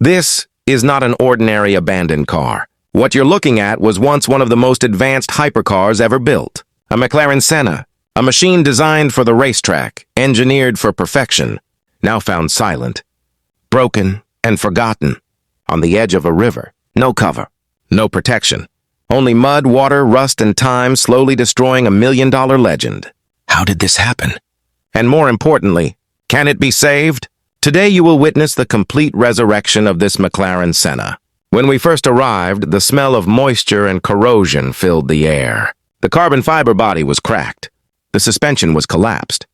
This is not an ordinary abandoned car. What you're looking at was once one of the most advanced hypercars ever built. A McLaren Senna, a machine designed for the racetrack, engineered for perfection, now found silent, broken, and forgotten. On the edge of a river, no cover, no protection. Only mud, water, rust, and time slowly destroying a million-dollar legend. How did this happen? And more importantly, can it be saved? Today you will witness the complete resurrection of this McLaren Senna. When we first arrived, the smell of moisture and corrosion filled the air. The carbon fiber body was cracked. The suspension was collapsed.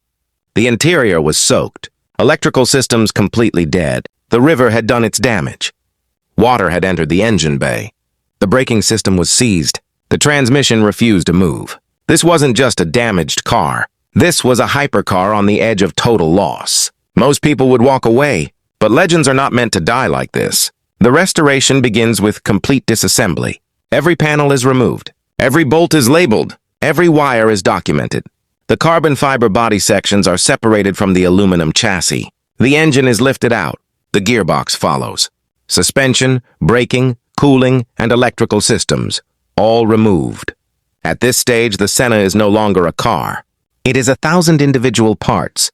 The interior was soaked. Electrical systems completely dead. The river had done its damage. Water had entered the engine bay. The braking system was seized. The transmission refused to move. This wasn't just a damaged car. This was a hypercar on the edge of total loss. Most people would walk away, but legends are not meant to die like this. The restoration begins with complete disassembly. Every panel is removed. Every bolt is labeled. Every wire is documented. The carbon fiber body sections are separated from the aluminum chassis. The engine is lifted out. The gearbox follows. Suspension, braking, cooling, and electrical systems, all removed. At this stage, the Senna is no longer a car. It is 1,000 individual parts,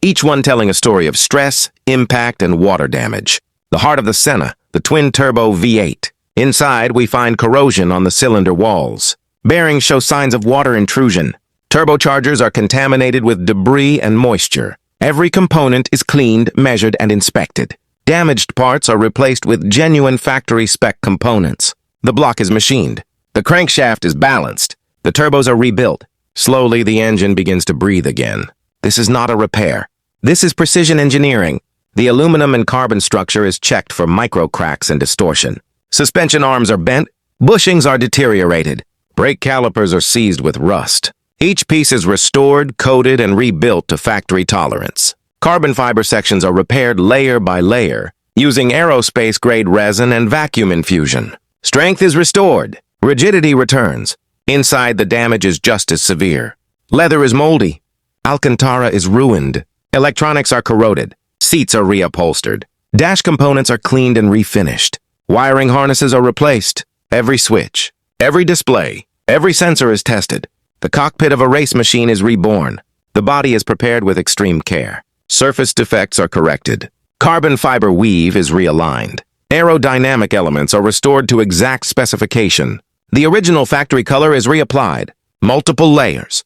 each one telling a story of stress, impact, and water damage. The heart of the Senna, the twin-turbo V8. Inside, we find corrosion on the cylinder walls. Bearings show signs of water intrusion. Turbochargers are contaminated with debris and moisture. Every component is cleaned, measured, and inspected. Damaged parts are replaced with genuine factory-spec components. The block is machined. The crankshaft is balanced. The turbos are rebuilt. Slowly, the engine begins to breathe again. This is not a repair. This is precision engineering. The aluminum and carbon structure is checked for micro cracks and distortion. Suspension arms are bent. Bushings are deteriorated. Brake calipers are seized with rust. Each piece is restored, coated, and rebuilt to factory tolerance. Carbon fiber sections are repaired layer by layer, using aerospace-grade resin and vacuum infusion. Strength is restored. Rigidity returns. Inside, the damage is just as severe. Leather is moldy. Alcantara is ruined. Electronics are corroded. Seats are reupholstered. Dash components are cleaned and refinished. Wiring harnesses are replaced. Every switch, every display, every sensor is tested. The cockpit of a race machine is reborn. The body is prepared with extreme care. Surface defects are corrected. Carbon fiber weave is realigned. Aerodynamic elements are restored to exact specification. The original factory color is reapplied. Multiple layers.